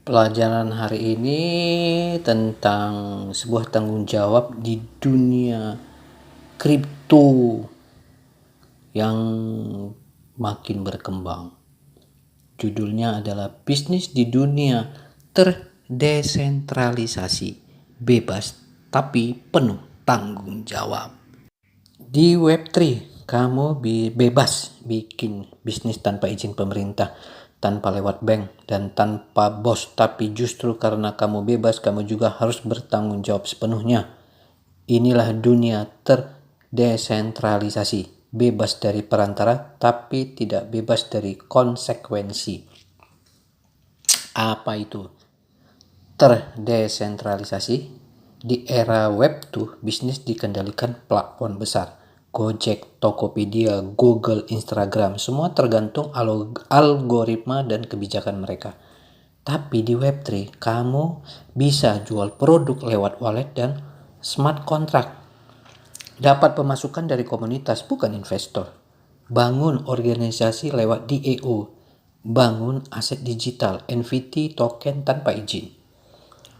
Pelajaran hari ini tentang sebuah tanggung jawab di dunia kripto yang makin berkembang. Judulnya adalah bisnis di dunia terdesentralisasi, bebas tapi penuh tanggung jawab. Di Web3, kamu bebas bikin bisnis tanpa izin pemerintah, tanpa lewat bank, dan tanpa bos. Tapi justru karena kamu bebas, kamu juga harus bertanggung jawab sepenuhnya. Inilah dunia terdesentralisasi, bebas dari perantara, tapi tidak bebas dari konsekuensi. Apa itu terdesentralisasi? Di era Web 2, bisnis dikendalikan platform besar. Gojek, Tokopedia, Google, Instagram, semua tergantung algoritma dan kebijakan mereka. Tapi di Web3, kamu bisa jual produk lewat wallet dan smart contract. Dapat pemasukan dari komunitas, bukan investor. Bangun organisasi lewat DAO. Bangun aset digital, NFT, token tanpa izin.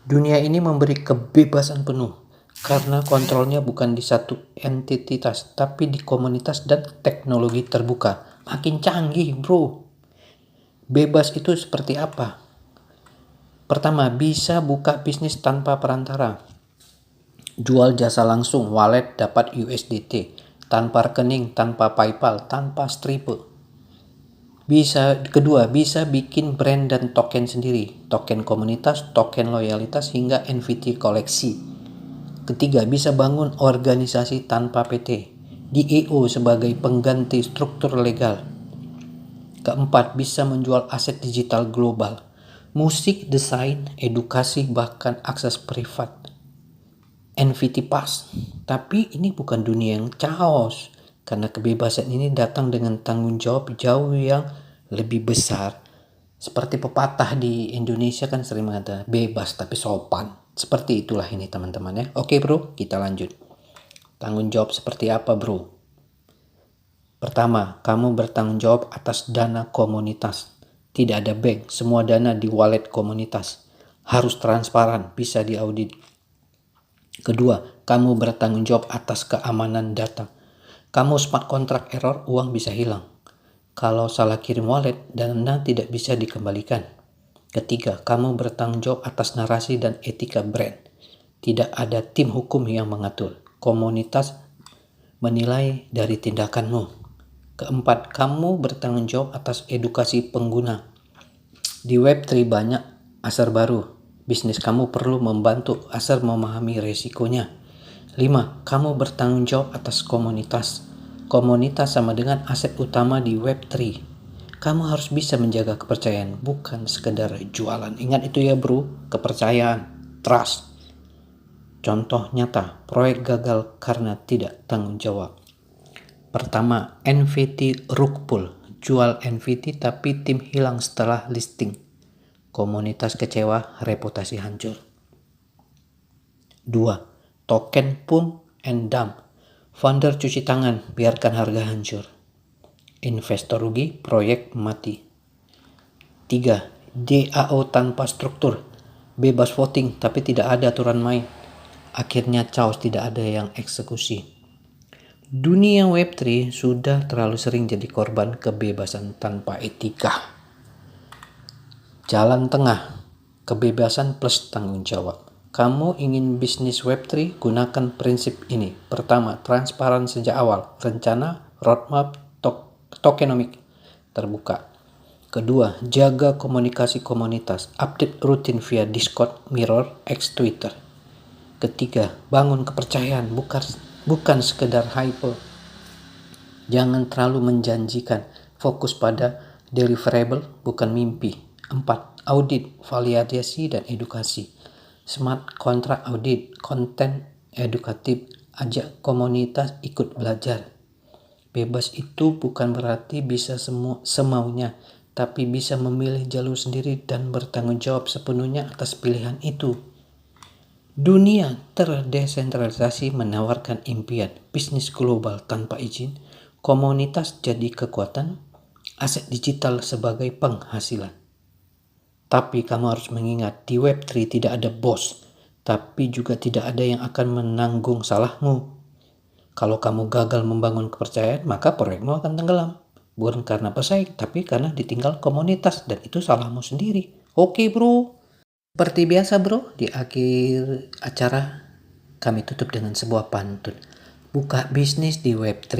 Dunia ini memberi kebebasan penuh karena kontrolnya bukan di satu entitas, tapi di komunitas dan teknologi terbuka. Makin canggih, bro. Bebas itu seperti apa? Pertama, bisa buka bisnis tanpa perantara. Jual jasa langsung, wallet dapat USDT, tanpa rekening, tanpa PayPal, tanpa Stripe. Kedua, bisa bikin brand dan token sendiri, token komunitas, token loyalitas, hingga NFT koleksi. Ketiga, bisa bangun organisasi tanpa PT, DAO sebagai pengganti struktur legal. Keempat, bisa menjual aset digital global, musik, desain, edukasi, bahkan akses privat. NFT Pass. Tapi ini bukan dunia yang chaos, karena kebebasan ini datang dengan tanggung jawab jauh yang lebih besar. Seperti pepatah di Indonesia kan sering mengatakan bebas tapi sopan. Seperti itulah ini teman-teman ya. Oke bro, kita lanjut. Tanggung jawab seperti apa bro? Pertama, kamu bertanggung jawab atas dana komunitas. Tidak ada bank, semua dana di wallet komunitas. Harus transparan, bisa diaudit. Kedua, kamu bertanggung jawab atas keamanan data. Kamu smart contract error, uang bisa hilang. Kalau salah kirim wallet, dana tidak bisa dikembalikan. Ketiga, kamu bertanggung jawab atas narasi dan etika brand. Tidak ada tim hukum yang mengatur. Komunitas menilai dari tindakanmu. Keempat, kamu bertanggung jawab atas edukasi pengguna. Di Web3 banyak asar baru. Bisnis kamu perlu membantu asar memahami resikonya. 5. Kamu bertanggung jawab atas komunitas. Komunitas sama dengan aset utama di Web3. Kamu harus bisa menjaga kepercayaan, bukan sekedar jualan. Ingat itu ya bro, kepercayaan, trust. Contoh nyata, proyek gagal karena tidak tanggung jawab. Pertama, NFT rug pull. Jual NFT tapi tim hilang setelah listing. Komunitas kecewa, reputasi hancur. 2. Token pump and dump. Founder cuci tangan, biarkan harga hancur. Investor rugi, proyek mati. 3. DAO tanpa struktur. Bebas voting tapi tidak ada aturan main. Akhirnya chaos, tidak ada yang eksekusi. Dunia Web3 sudah terlalu sering jadi korban kebebasan tanpa etika. Jalan tengah, kebebasan plus tanggung jawab. Kamu ingin bisnis Web3, gunakan prinsip ini. Pertama, transparan sejak awal. Rencana, roadmap, tokenomic terbuka. Kedua, jaga komunikasi komunitas. Update rutin via Discord, Mirror, X, Twitter. Ketiga, bangun kepercayaan, bukan sekedar hype. Jangan terlalu menjanjikan. Fokus pada deliverable, bukan mimpi. 4. Audit, validasi, dan edukasi. Smart contract audit, konten edukatif, ajak komunitas ikut belajar. Bebas itu bukan berarti bisa semaunya, tapi bisa memilih jalur sendiri dan bertanggung jawab sepenuhnya atas pilihan itu. Dunia terdesentralisasi menawarkan impian bisnis global tanpa izin, komunitas jadi kekuatan, aset digital sebagai penghasilan. Tapi kamu harus mengingat, di Web3 tidak ada bos, tapi juga tidak ada yang akan menanggung salahmu. Kalau kamu gagal membangun kepercayaan, maka proyekmu akan tenggelam. Bukan karena pesaing, tapi karena ditinggal komunitas, dan itu salahmu sendiri. Oke bro. Seperti biasa bro, di akhir acara kami tutup dengan sebuah pantun. Buka bisnis di Web3,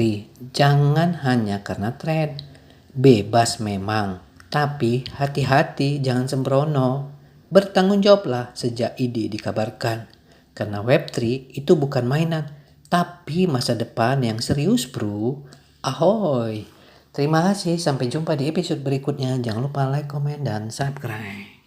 jangan hanya karena tren. Bebas memang, tapi hati-hati jangan sembrono. Bertanggung jawablah sejak ide dikabarkan. Karena Web3 itu bukan mainan, tapi masa depan yang serius bro. Ahoy. Terima kasih, sampai jumpa di episode berikutnya. Jangan lupa like, komen, dan subscribe.